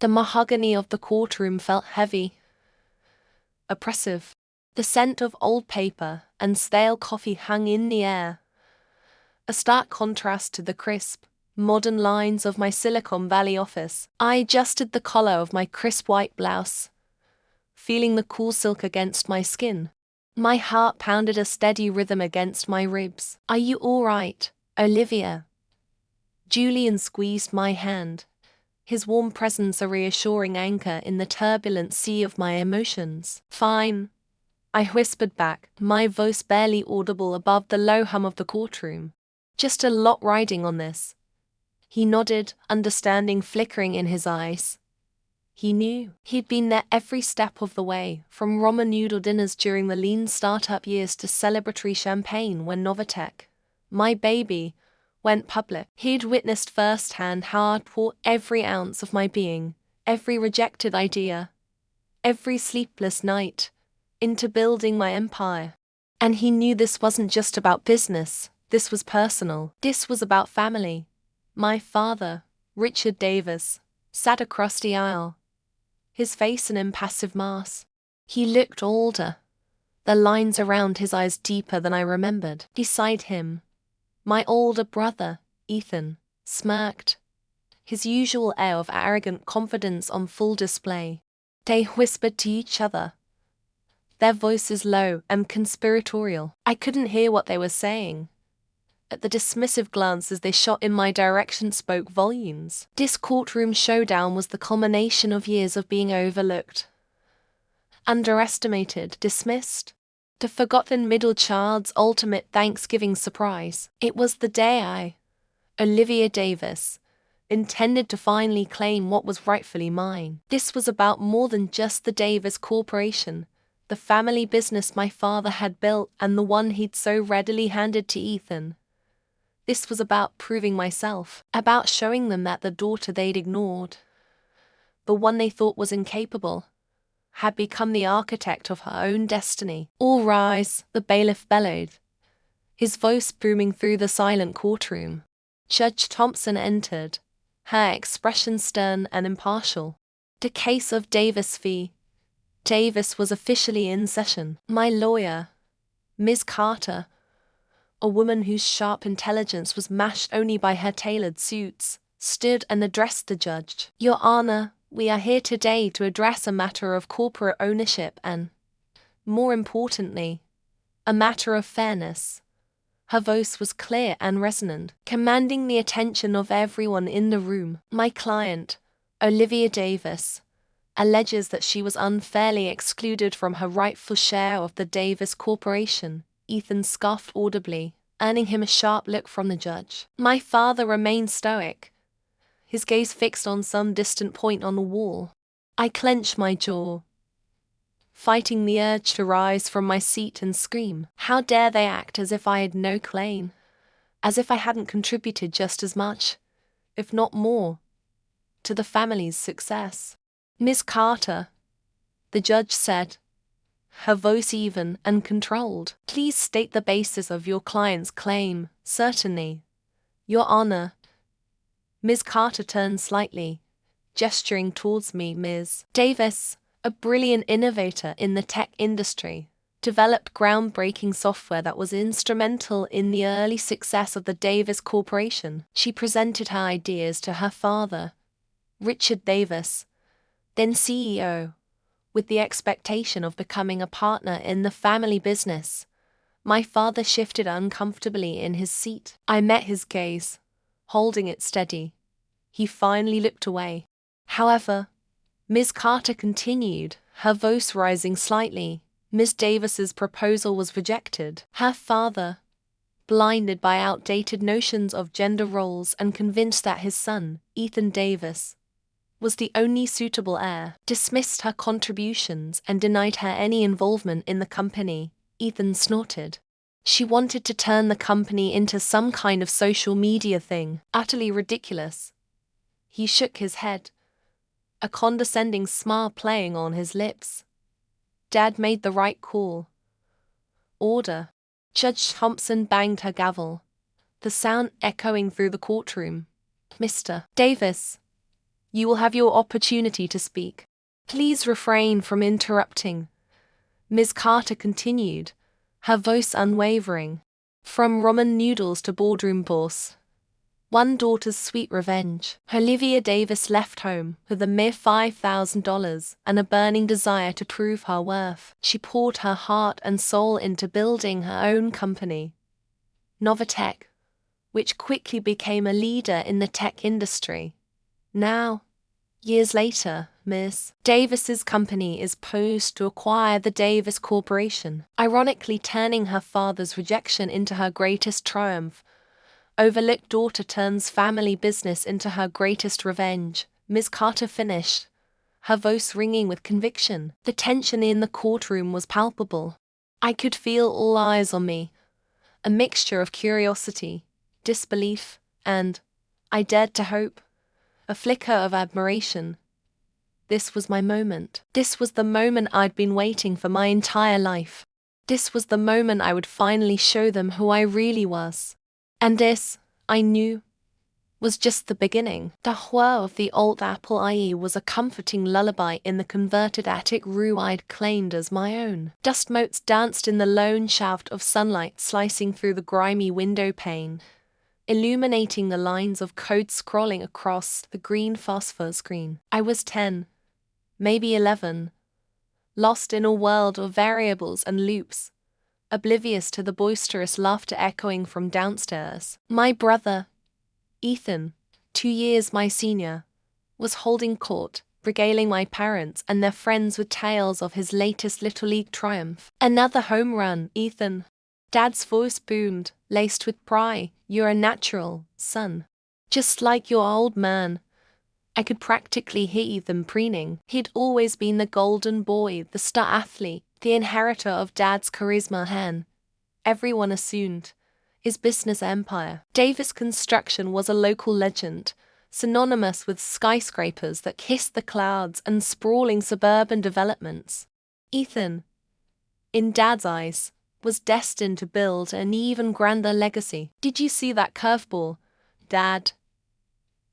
The mahogany of the courtroom felt heavy, oppressive. The scent of old paper and stale coffee hung in the air, a stark contrast to the crisp, modern lines of my Silicon Valley office. I adjusted the collar of my crisp white blouse, feeling the cool silk against my skin. My heart pounded a steady rhythm against my ribs. "Are you all right, Olivia?" Julian squeezed my hand, his warm presence a reassuring anchor in the turbulent sea of my emotions. "Fine," I whispered back, my voice barely audible above the low hum of the courtroom. "Just a lot riding on this." He nodded, understanding flickering in his eyes. He knew. He'd been there every step of the way, from ramen noodle dinners during the lean startup years to celebratory champagne when Novatech, my baby, went public. He'd witnessed firsthand how I'd poured every ounce of my being, every rejected idea, every sleepless night, into building my empire. And he knew this wasn't just about business, this was personal. This was about family. My father, Richard Davis, sat across the aisle, his face an impassive mask. He looked older, the lines around his eyes deeper than I remembered. Beside him, my older brother, Ethan, smirked, his usual air of arrogant confidence on full display. They whispered to each other, their voices low and conspiratorial. I couldn't hear what they were saying, but the dismissive glances they shot in my direction spoke volumes. This courtroom showdown was the culmination of years of being overlooked, underestimated, dismissed. The forgotten middle child's ultimate Thanksgiving surprise. It was the day I, Olivia Davis, intended to finally claim what was rightfully mine. This was about more than just the Davis Corporation, the family business my father had built and the one he'd so readily handed to Ethan. This was about proving myself, about showing them that the daughter they'd ignored, the one they thought was incapable, had become the architect of her own destiny. "All rise," the bailiff bellowed, his voice booming through the silent courtroom. Judge Thompson entered, her expression stern and impartial. The case of Davis v. Davis was officially in session. My lawyer, Ms. Carter, a woman whose sharp intelligence was matched only by her tailored suits, stood and addressed the judge. "Your Honor, we are here today to address a matter of corporate ownership and, more importantly, a matter of fairness." Her voice was clear and resonant, commanding the attention of everyone in the room. "My client, Olivia Davis, alleges that she was unfairly excluded from her rightful share of the Davis Corporation." Ethan scoffed audibly, earning him a sharp look from the judge. My father remained stoic, his gaze fixed on some distant point on the wall. I clenched my jaw, fighting the urge to rise from my seat and scream. How dare they act as if I had no claim, as if I hadn't contributed just as much, if not more, to the family's success. "Miss Carter," the judge said, her voice even and controlled, "please state the basis of your client's claim." "Certainly, Your Honor." Ms. Carter turned slightly, gesturing towards me. "Ms. Davis, a brilliant innovator in the tech industry, developed groundbreaking software that was instrumental in the early success of the Davis Corporation." She presented her ideas to her father, Richard Davis, then CEO, with the expectation of becoming a partner in the family business. My father shifted uncomfortably in his seat. I met his gaze, holding it steady. He finally looked away. "However," Ms. Carter continued, her voice rising slightly, "Ms. Davis's proposal was rejected. Her father, blinded by outdated notions of gender roles and convinced that his son, Ethan Davis, was the only suitable heir, dismissed her contributions and denied her any involvement in the company." Ethan snorted. "She wanted to turn the company into some kind of social media thing. Utterly ridiculous." He shook his head, a condescending smile playing on his lips. "Dad made the right call." "Order." Judge Thompson banged her gavel, the sound echoing through the courtroom. "Mr. Davis, You will have your opportunity to speak. Please refrain from interrupting. Ms. Carter continued, her voice unwavering. From ramen noodles to boardroom boss. One daughter's sweet revenge. Olivia Davis left home with a mere $5,000 and a burning desire to prove her worth. She poured her heart and soul into building her own company, Novatech, which quickly became a leader in the tech industry. Now, years later, Ms. Davis's company is poised to acquire the Davis Corporation, ironically turning her father's rejection into her greatest triumph. Overlooked daughter turns family business into her greatest revenge, Ms. Carter finished, her voice ringing with conviction. The tension in the courtroom was palpable. I could feel all eyes on me, a mixture of curiosity, disbelief, and, I dared to hope, a flicker of admiration. This was my moment. This was the moment I'd been waiting for my entire life. This was the moment I would finally show them who I really was. And this, I knew, was just the beginning. The whir of the old apple IE was a comforting lullaby in the converted attic room I'd claimed as my own. Dust motes danced in the lone shaft of sunlight slicing through the grimy window pane, illuminating the lines of code scrolling across the green phosphor screen. I was 10, maybe 11, lost in a world of variables and loops, oblivious to the boisterous laughter echoing from downstairs. My brother, Ethan, 2 years my senior, was holding court, regaling my parents and their friends with tales of his latest Little League triumph. Another home run, Ethan. Dad's voice boomed, laced with pride. You're a natural, son. Just like your old man. I could practically hear Ethan preening. He'd always been the golden boy, the star athlete, the inheritor of Dad's charisma and, everyone assumed, his business empire. Davis Construction was a local legend, synonymous with skyscrapers that kissed the clouds and sprawling suburban developments. Ethan, in Dad's eyes, was destined to build an even grander legacy. Did you see that curveball, Dad?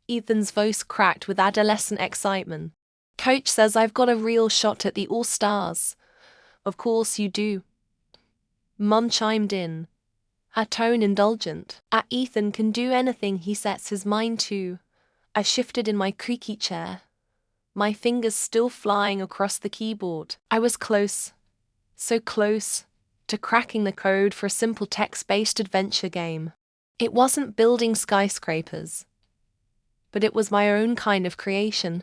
Ethan's voice cracked with adolescent excitement. Coach says I've got a real shot at the All-Stars. Of course you do. Mom chimed in, her tone indulgent. Ethan can do anything he sets his mind to. I shifted in my creaky chair, my fingers still flying across the keyboard. I was close, so close, to cracking the code for a simple text-based adventure game. It wasn't building skyscrapers, but it was my own kind of creation.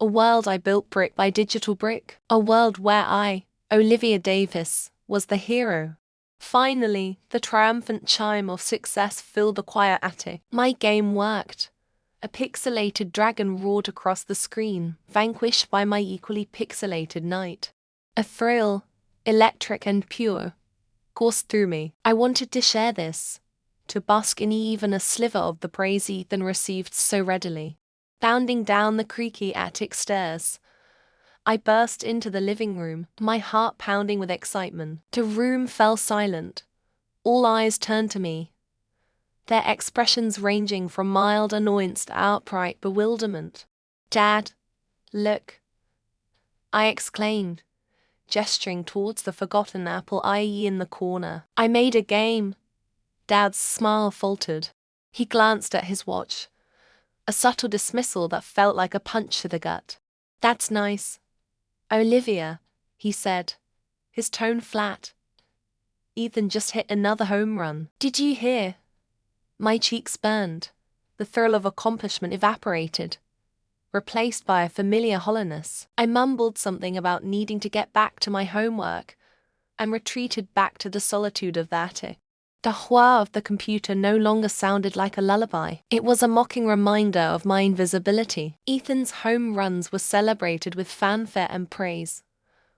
A world I built brick by digital brick. A world where I, Olivia Davis, was the hero. Finally, the triumphant chime of success filled the quiet attic. My game worked. A pixelated dragon roared across the screen, vanquished by my equally pixelated knight. A thrill, electric and pure, coursed through me. I wanted to share this, to bask in even a sliver of the praise Ethan received so readily. Bounding down the creaky attic stairs, I burst into the living room, my heart pounding with excitement. The room fell silent. All eyes turned to me, their expressions ranging from mild annoyance to outright bewilderment. Dad, look, I exclaimed, gesturing towards the forgotten apple IE in the corner. I made a game. Dad's smile faltered. He glanced at his watch, a subtle dismissal that felt like a punch to the gut. That's nice, Olivia, he said, his tone flat. Ethan just hit another home run. Did you hear? My cheeks burned. The thrill of accomplishment evaporated, replaced by a familiar hollowness. I mumbled something about needing to get back to my homework and retreated back to the solitude of the attic. The whir of the computer no longer sounded like a lullaby. It was a mocking reminder of my invisibility. Ethan's home runs were celebrated with fanfare and praise,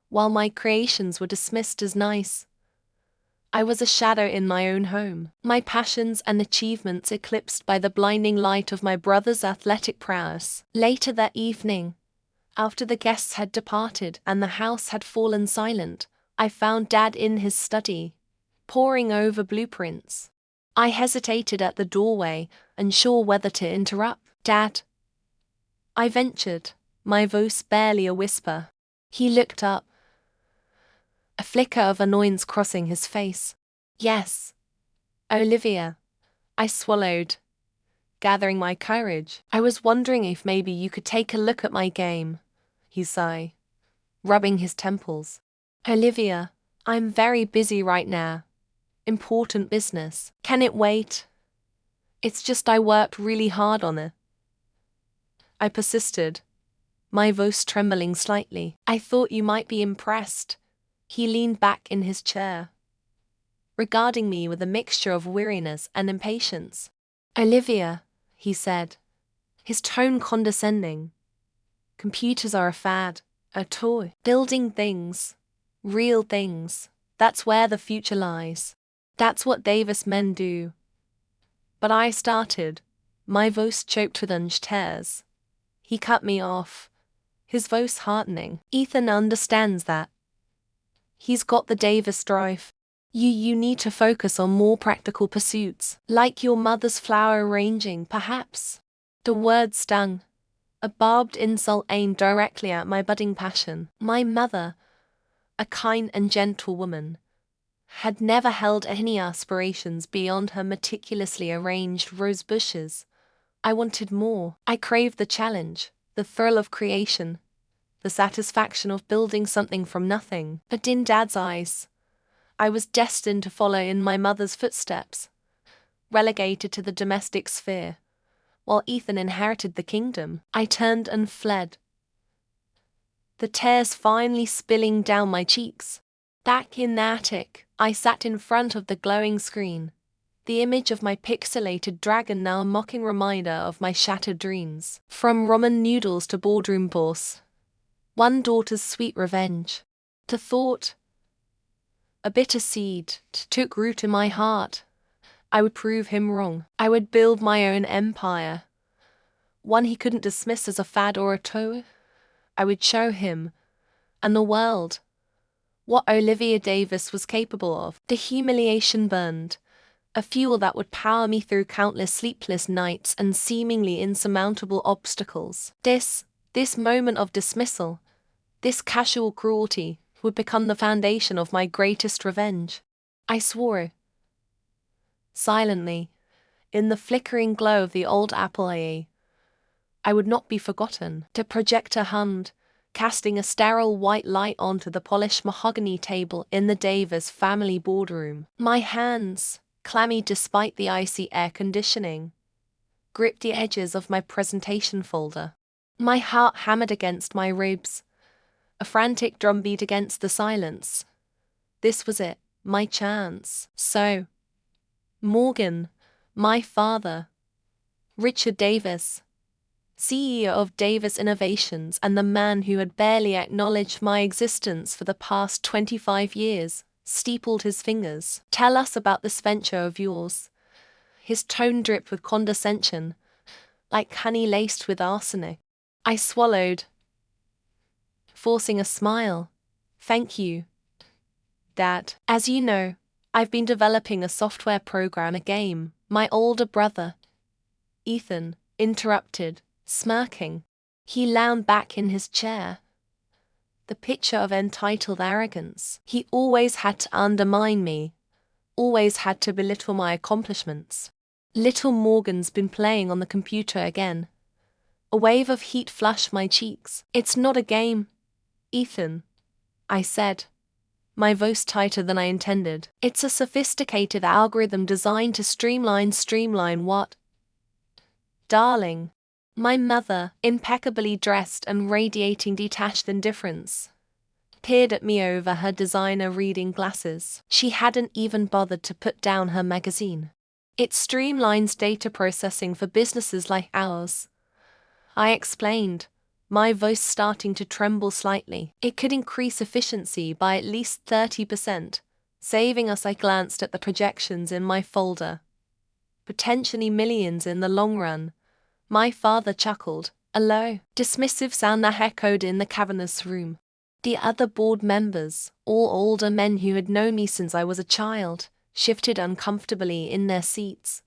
while my creations were dismissed as nice. I was a shadow in my own home, my passions and achievements eclipsed by the blinding light of my brother's athletic prowess. Later that evening, after the guests had departed and the house had fallen silent, I found Dad in his study, poring over blueprints. I hesitated at the doorway, unsure whether to interrupt. Dad, I ventured, my voice barely a whisper. He looked up, a flicker of annoyance crossing his face. Yes, Olivia. I swallowed, gathering my courage. I was wondering if maybe you could take a look at my game, he sighed, rubbing his temples. Olivia, I'm very busy right now. Important business. Can it wait? It's just I worked really hard on it. I persisted, my voice trembling slightly. I thought you might be impressed. He leaned back in his chair, regarding me with a mixture of weariness and impatience. Olivia, he said, his tone condescending. Computers are a fad, a toy. Building things, real things, that's where the future lies. That's what Davis men do. But I started, my voice choked with unched tears. He cut me off, his voice hardening. Ethan understands that. He's got the Davis drive. You need to focus on more practical pursuits, like your mother's flower arranging, perhaps. The word stung, a barbed insult aimed directly at my budding passion. My mother, a kind and gentle woman, had never held any aspirations beyond her meticulously arranged rose bushes. I wanted more. I craved the challenge, the thrill of creation, the satisfaction of building something from nothing. But in Dad's eyes, I was destined to follow in my mother's footsteps, relegated to the domestic sphere, while Ethan inherited the kingdom. I turned and fled, the tears finally spilling down my cheeks. Back in the attic, I sat in front of the glowing screen, the image of my pixelated dragon now a mocking reminder of my shattered dreams. From ramen noodles to boardroom boss, one daughter's sweet revenge. The thought, a bitter seed, took root in my heart. I would prove him wrong. I would build my own empire, one he couldn't dismiss as a fad or a toy. I would show him, and the world, what Olivia Davis was capable of. The humiliation burned, a fuel that would power me through countless sleepless nights and seemingly insurmountable obstacles. This moment of dismissal, this casual cruelty, would become the foundation of my greatest revenge. I swore, silently, in the flickering glow of the old apple I would not be forgotten. The projector hummed, casting a sterile white light onto the polished mahogany table in the Davis family boardroom. My hands, clammy despite the icy air conditioning, gripped the edges of my presentation folder. My heart hammered against my ribs, a frantic drumbeat against the silence. This was it, my chance. So, Morgan, my father, Richard Davis, CEO of Davis Innovations and the man who had barely acknowledged my existence for the past 25 years, steepled his fingers. Tell us about this venture of yours. His tone dripped with condescension, like honey laced with arsenic. I swallowed, forcing a smile. Thank you, Dad. As you know, I've been developing a software program, a game. My older brother, Ethan, interrupted, smirking. He lounged back in his chair, the picture of entitled arrogance. He always had to undermine me, always had to belittle my accomplishments. Little Morgan's been playing on the computer again. A wave of heat flushed my cheeks. It's not a game, Ethan, I said, my voice tighter than I intended. It's a sophisticated algorithm designed to streamline what? Darling. My mother, impeccably dressed and radiating detached indifference, peered at me over her designer reading glasses. She hadn't even bothered to put down her magazine. It streamlines data processing for businesses like ours, I explained, my voice starting to tremble slightly. It could increase efficiency by at least 30%, saving us. I glanced at the projections in my folder. Potentially millions in the long run. My father chuckled, a low, dismissive sound that echoed in the cavernous room. The other board members, all older men who had known me since I was a child, shifted uncomfortably in their seats.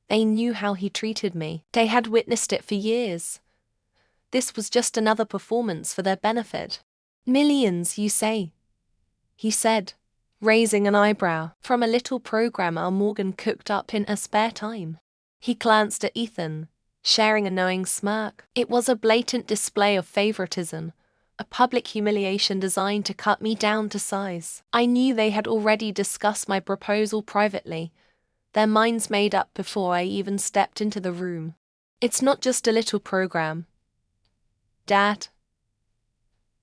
They knew how he treated me. They had witnessed it for years. this was just another performance for their benefit. Millions, you say? He said, raising an eyebrow. From a little program Morgan cooked up in her spare time. He glanced at Ethan, sharing a knowing smirk. It was a blatant display of favoritism, a public humiliation designed to cut me down to size. I knew they had already discussed my proposal privately, their minds made up before I even stepped into the room. It's not just a little program, Dad,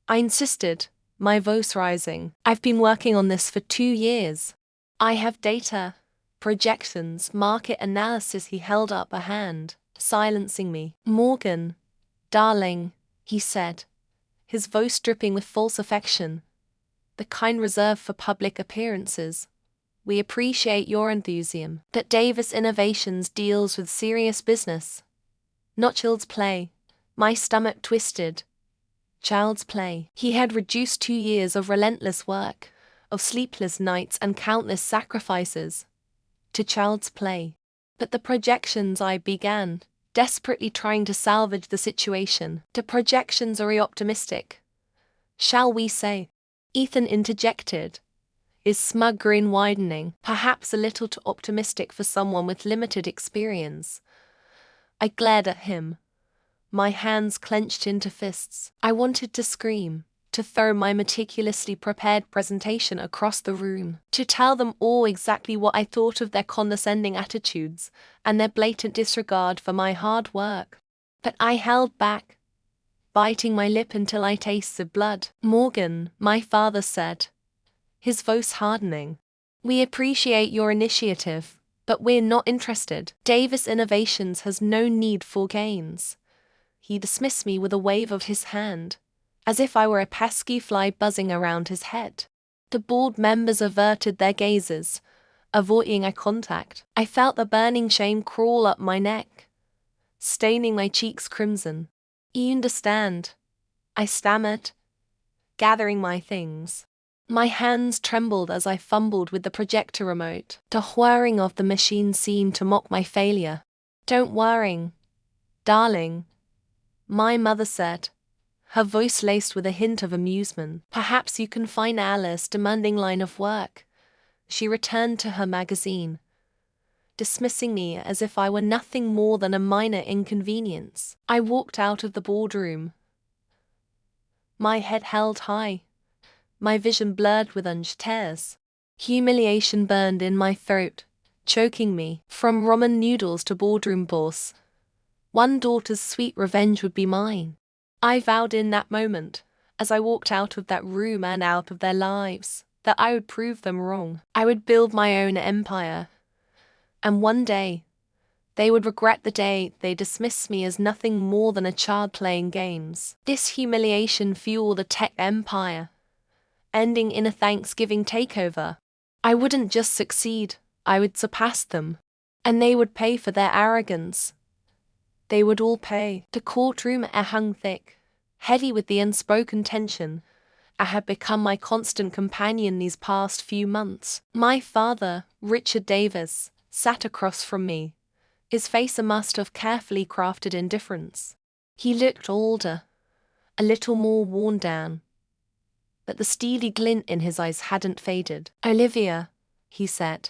I insisted, my voice rising. I've been working on this for 2 years. I have data, projections, market analysis. He held up a hand, silencing me. Morgan, darling, he said, his voice dripping with false affection, the kind reserved for public appearances. We appreciate your enthusiasm. But Davis Innovations deals with serious business, not child's play. My stomach twisted. Child's play. He had reduced 2 years of relentless work, of sleepless nights and countless sacrifices, to child's play. But the projections, I began, desperately trying to salvage the situation. The projections are optimistic, shall we say? Ethan interjected, his smug grin widening. Perhaps a little too optimistic for someone with limited experience. I glared at him, my hands clenched into fists. I wanted to scream, to throw my meticulously prepared presentation across the room, to tell them all exactly what I thought of their condescending attitudes and their blatant disregard for my hard work. But I held back, biting my lip until I tasted blood. Morgan, my father said, his voice hardening, we appreciate your initiative, but we're not interested. Davis Innovations has no need for gains. He dismissed me with a wave of his hand, as if I were a pesky fly buzzing around his head. The board members averted their gazes, avoiding eye contact. I felt the burning shame crawl up my neck, staining my cheeks crimson. You understand, I stammered, gathering my things. My hands trembled as I fumbled with the projector remote. The whirring of the machine seemed to mock my failure. Don't worry, darling, my mother said, her voice laced with a hint of amusement. Perhaps you can find Alice demanding line of work. She returned to her magazine, dismissing me as if I were nothing more than a minor inconvenience. I walked out of the boardroom, my head held high, my vision blurred with tears. Humiliation burned in my throat, choking me. From ramen noodles to boardroom boss, one daughter's sweet revenge would be mine. I vowed in that moment, as I walked out of that room and out of their lives, that I would prove them wrong. I would build my own empire. And one day, they would regret the day they dismissed me as nothing more than a child playing games. This humiliation fueled a tech empire, ending in a Thanksgiving takeover. I wouldn't just succeed, I would surpass them. And they would pay for their arrogance. They would all pay. The courtroom air hung thick, heavy with the unspoken tension I had become my constant companion these past few months. My father, Richard Davis, sat across from me, his face a mask of carefully crafted indifference. He looked older, a little more worn down, but the steely glint in his eyes hadn't faded. Olivia, he said,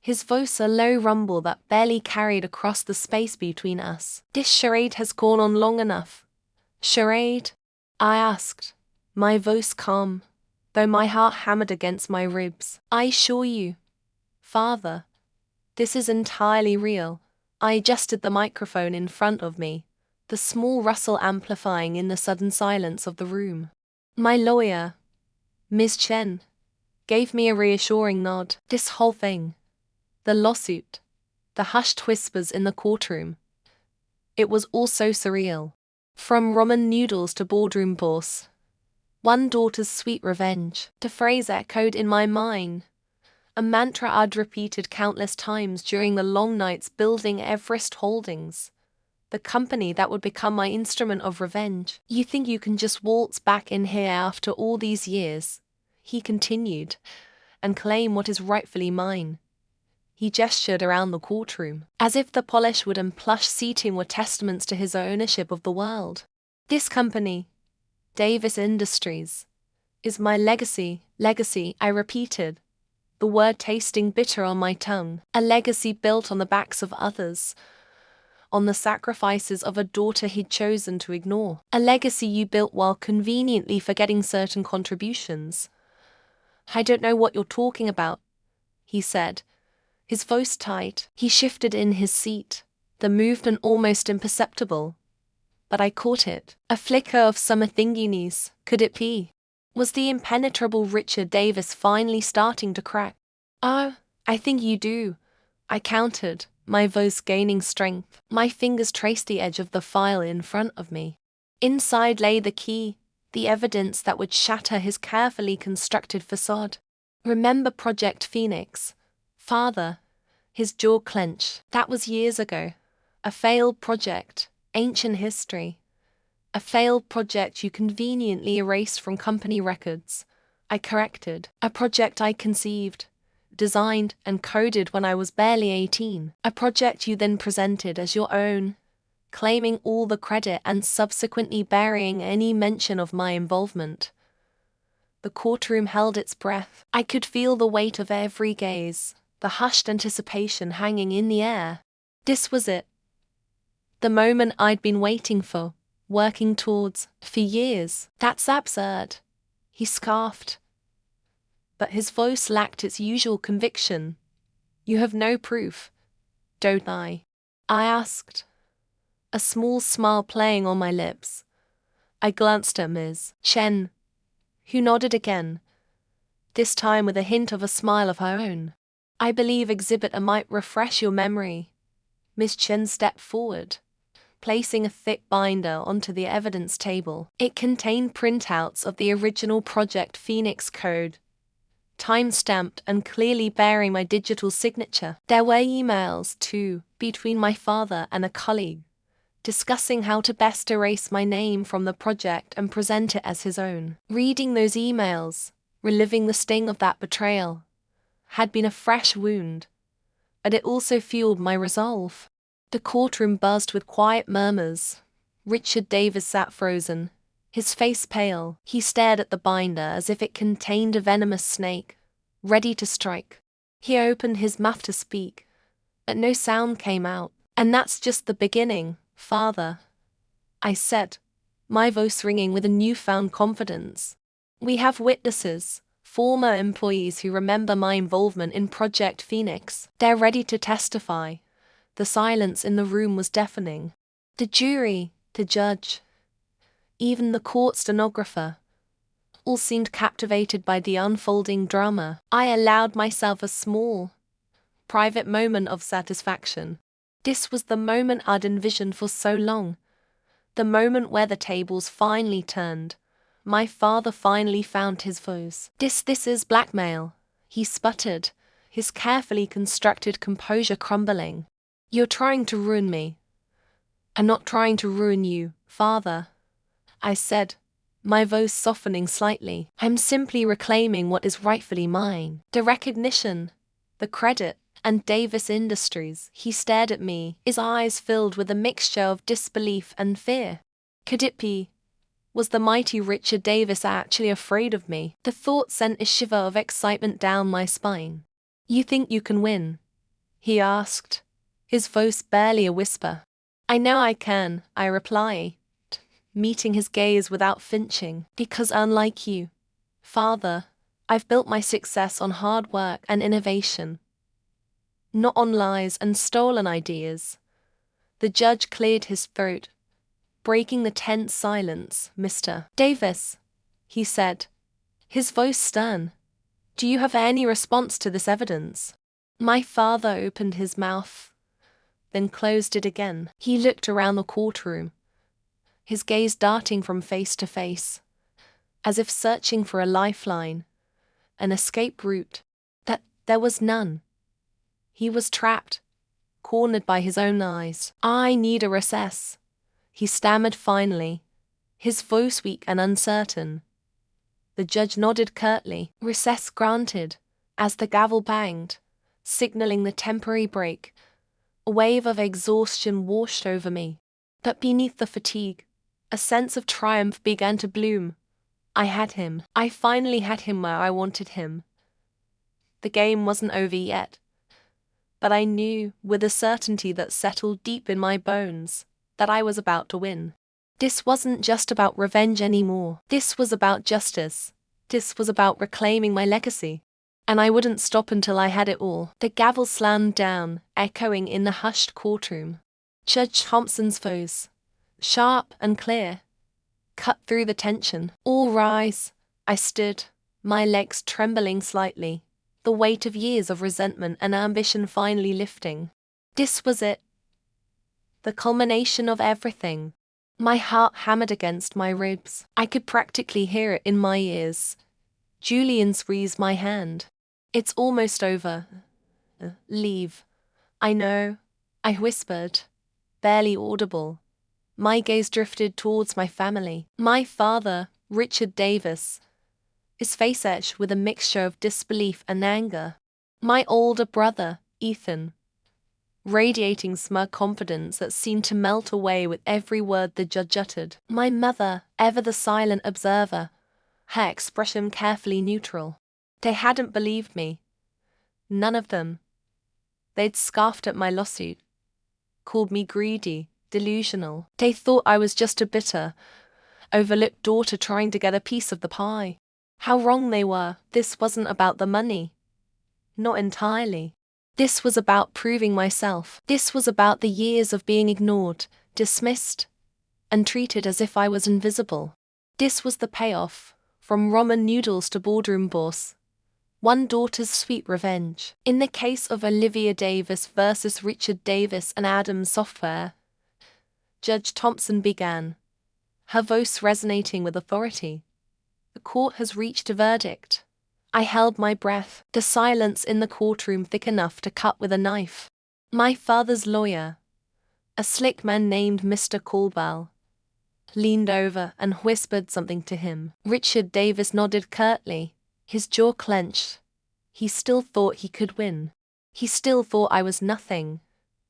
his voice a low rumble that barely carried across the space between us. This charade has gone on long enough. Charade? I asked, my voice calm, though my heart hammered against my ribs. I assure you, Father, this is entirely real. I adjusted the microphone in front of me, the small rustle amplifying in the sudden silence of the room. My lawyer, Ms. Chen, gave me a reassuring nod. This whole thing, the lawsuit, the hushed whispers in the courtroom, it was all so surreal. From ramen noodles to boardroom boss, one daughter's sweet revenge. The phrase echoed in my mind, a mantra I'd repeated countless times during the long nights building Everest Holdings, the company that would become my instrument of revenge. You think you can just waltz back in here after all these years, he continued, and claim what is rightfully mine. He gestured around the courtroom, as if the polished wood and plush seating were testaments to his ownership of the world. This company, Davis Industries, is my legacy. Legacy, I repeated, the word tasting bitter on my tongue. A legacy built on the backs of others, on the sacrifices of a daughter he'd chosen to ignore. A legacy you built while conveniently forgetting certain contributions. I don't know what you're talking about, he said, his voice tight. He shifted in his seat, the movement almost imperceptible. But I caught it. A flicker of summer thinginess. Could it be? Was the impenetrable Richard Davis finally starting to crack? "Oh, I think you do," I countered, my voice gaining strength. My fingers traced the edge of the file in front of me. Inside lay the key, the evidence that would shatter his carefully constructed facade. "Remember Project Phoenix, Father?" His jaw clenched. "That was years ago. A failed project, ancient history. A failed project you conveniently erased from company records," I corrected. "A project I conceived, designed, and coded when I was barely 18. A project you then presented as your own, claiming all the credit and subsequently burying any mention of my involvement." The courtroom held its breath. I could feel the weight of every gaze, the hushed anticipation hanging in the air. This was it. The moment I'd been waiting for, working towards, for years. "That's absurd," he scoffed. But his voice lacked its usual conviction. "You have no proof, don't I?" I asked, a small smile playing on my lips. I glanced at Ms. Chen, who nodded again, this time with a hint of a smile of her own. "I believe Exhibit A might refresh your memory." Miss Chen stepped forward, placing a thick binder onto the evidence table. It contained printouts of the original Project Phoenix code, time-stamped and clearly bearing my digital signature. There were emails, too, between my father and a colleague, discussing how to best erase my name from the project and present it as his own. Reading those emails, reliving the sting of that betrayal, had been a fresh wound, but it also fueled my resolve. The courtroom buzzed with quiet murmurs. Richard Davis sat frozen, his face pale. He stared at the binder as if it contained a venomous snake, ready to strike. He opened his mouth to speak, but no sound came out. "And that's just the beginning, Father," I said, my voice ringing with a newfound confidence. "We have witnesses, former employees who remember my involvement in Project Phoenix. They're ready to testify." The silence in the room was deafening. The jury, the judge, even the court stenographer, all seemed captivated by the unfolding drama. I allowed myself a small, private moment of satisfaction. This was the moment I'd envisioned for so long. The moment where the tables finally turned. My father finally found his voice. This is blackmail," he sputtered, his carefully constructed composure crumbling. "You're trying to ruin me." "I'm not trying to ruin you, Father," I said, my voice softening slightly. "I'm simply reclaiming what is rightfully mine. The recognition, the credit, and Davis Industries." He stared at me, his eyes filled with a mixture of disbelief and fear. Could it be? Was the mighty Richard Davis actually afraid of me? The thought sent a shiver of excitement down my spine. "You think you can win?" he asked, his voice barely a whisper. "I know I can," I replied, meeting his gaze without flinching. "Because unlike you, Father, I've built my success on hard work and innovation, not on lies and stolen ideas." The judge cleared his throat, breaking the tense silence. "Mr. Davis," he said, his voice stern, "do you have any response to this evidence?" My father opened his mouth, then closed it again. He looked around the courtroom, his gaze darting from face to face, as if searching for a lifeline, an escape route. There was none. He was trapped, cornered by his own eyes. "I need a recess," he stammered finally, his voice weak and uncertain. The judge nodded curtly. Recess granted, as the gavel banged, signaling the temporary break. A wave of exhaustion washed over me, but beneath the fatigue, A sense of triumph began to bloom. I had him. I finally had him where I wanted him. The game wasn't over yet, but I knew, with a certainty that settled deep in my bones, that I was about to win. This wasn't just about revenge anymore. This was about justice. This was about reclaiming my legacy. And I wouldn't stop until I had it all. The gavel slammed down, echoing in the hushed courtroom. Judge Thompson's voice, sharp and clear, cut through the tension. All rise. I stood, my legs trembling slightly, the weight of years of resentment and ambition finally lifting. This was it. The culmination of everything. My heart hammered against my ribs. I could practically hear it in my ears. Julian squeezed my hand. It's almost over. Leave. I know, I whispered, barely audible. My gaze drifted towards my family. My father, Richard Davis, his face etched with a mixture of disbelief and anger. My older brother, Ethan, radiating smug confidence that seemed to melt away with every word the judge uttered. My mother, ever the silent observer, her expression carefully neutral. They hadn't believed me. None of them. They'd scoffed at my lawsuit, called me greedy, delusional. They thought I was just a bitter, overlooked daughter trying to get a piece of the pie. How wrong they were. This wasn't about the money. Not entirely. This was about proving myself. This was about the years of being ignored, dismissed, and treated as if I was invisible. This was the payoff, from ramen noodles to boardroom boss. One daughter's sweet revenge. In the case of Olivia Davis versus Richard Davis and Adams Software, Judge Thompson began, her voice resonating with authority. The court has reached a verdict. I held my breath, the silence in the courtroom thick enough to cut with a knife. My father's lawyer, a slick man named Mr. Colbell, leaned over and whispered something to him. Richard Davis nodded curtly, his jaw clenched. He still thought he could win. He still thought I was nothing.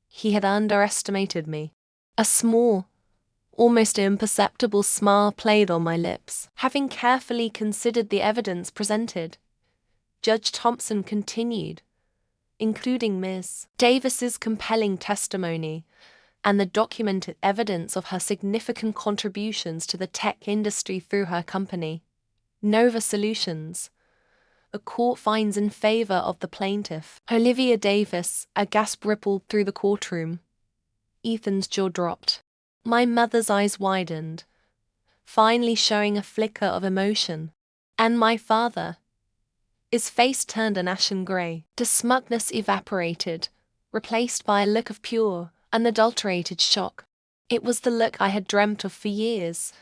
He had underestimated me. A small, almost imperceptible smile played on my lips. Having carefully considered the evidence presented, Judge Thompson continued, including Ms. Davis's compelling testimony and the documented evidence of her significant contributions to the tech industry through her company, Nova Solutions. The court finds in favor of the plaintiff, Olivia Davis. A gasp rippled through the courtroom. Ethan's jaw dropped. My mother's eyes widened, finally showing a flicker of emotion. And my father, his face turned an ashen gray. The smugness evaporated, replaced by a look of pure, unadulterated shock. It was the look I had dreamt of for years.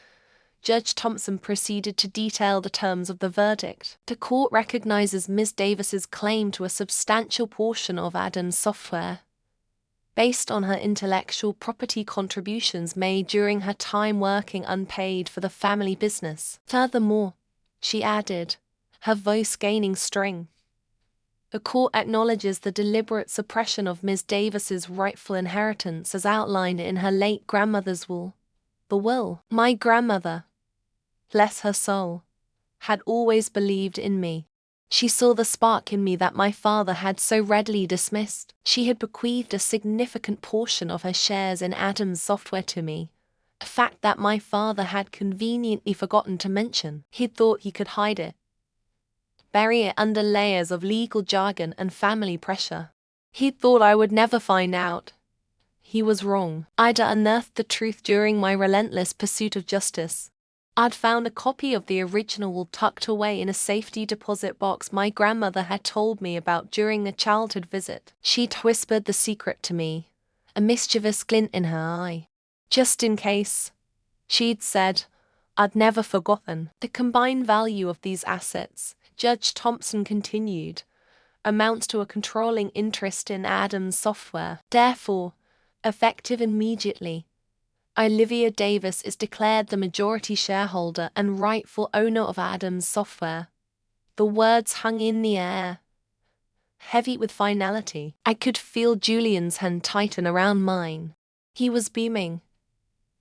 Judge Thompson proceeded to detail the terms of the verdict. The court recognizes Ms. Davis's claim to a substantial portion of Adams Software, based on her intellectual property contributions made during her time working unpaid for the family business. Furthermore, she added, her voice gaining strength, the court acknowledges the deliberate suppression of Ms. Davis's rightful inheritance as outlined in her late grandmother's will. The will. My grandmother, bless her soul, had always believed in me. She saw the spark in me that my father had so readily dismissed. She had bequeathed a significant portion of her shares in Adams Software to me, a fact that my father had conveniently forgotten to mention. He thought he could hide it, bury it under layers of legal jargon and family pressure. He thought I would never find out. He was wrong. I'd unearthed the truth during my relentless pursuit of justice. I'd found a copy of the original will tucked away in a safety deposit box my grandmother had told me about during a childhood visit. She'd whispered the secret to me, a mischievous glint in her eye. Just in case, she'd said. I'd never forgotten. The combined value of these assets, Judge Thompson continued, amounts to a controlling interest in Adams Software. Therefore, effective immediately, Olivia Davis is declared the majority shareholder and rightful owner of Adams Software. The words hung in the air, heavy with finality. I could feel Julian's hand tighten around mine. He was beaming,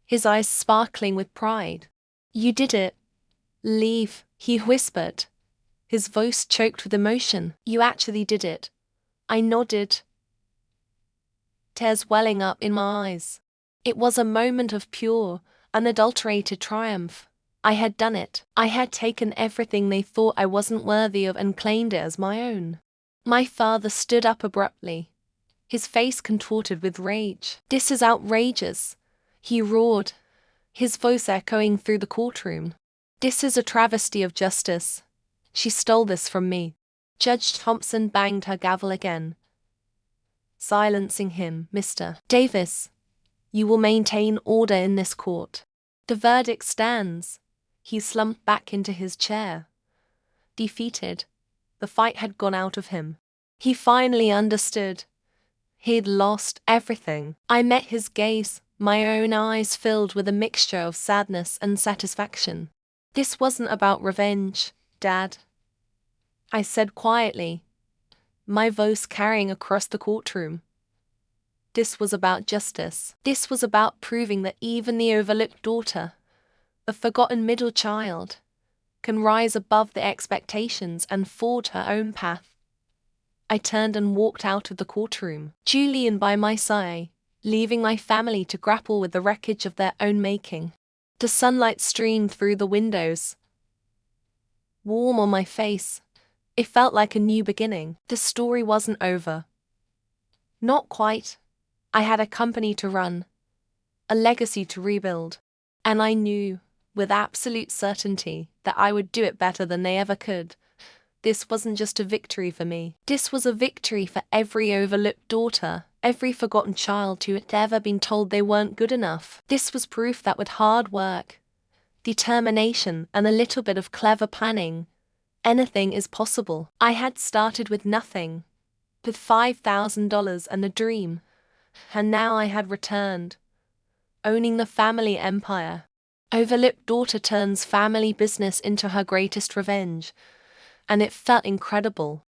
his eyes sparkling with pride. "You did it. Leave," he whispered, his voice choked with emotion. "You actually did it." I nodded, tears welling up in my eyes. It was a moment of pure, unadulterated triumph. I had done it. I had taken everything they thought I wasn't worthy of and claimed it as my own. My father stood up abruptly, his face contorted with rage. "This is outrageous," he roared, his voice echoing through the courtroom. "This is a travesty of justice. She stole this from me." Judge Thompson banged her gavel again, silencing him. "Mr. Davis, you will maintain order in this court. The verdict stands." He slumped back into his chair. Defeated, the fight had gone out of him. He finally understood. He'd lost everything. I met his gaze, my own eyes filled with a mixture of sadness and satisfaction. "This wasn't about revenge, Dad," I said quietly, my voice carrying across the courtroom. "This was about justice. This was about proving that even the overlooked daughter, a forgotten middle child, can rise above the expectations and forge her own path." I turned and walked out of the courtroom, Julian by my side, leaving my family to grapple with the wreckage of their own making. The sunlight streamed through the windows, warm on my face. It felt like a new beginning. The story wasn't over. Not quite. I had a company to run, a legacy to rebuild, and I knew, with absolute certainty, that I would do it better than they ever could. This wasn't just a victory for me. This was a victory for every overlooked daughter, every forgotten child who had ever been told they weren't good enough. This was proof that with hard work, determination, and a little bit of clever planning, anything is possible. I had started with nothing, with $5,000 and a dream, and now I had returned, owning the family empire. Overlooked daughter turns family business into her greatest revenge, and it felt incredible.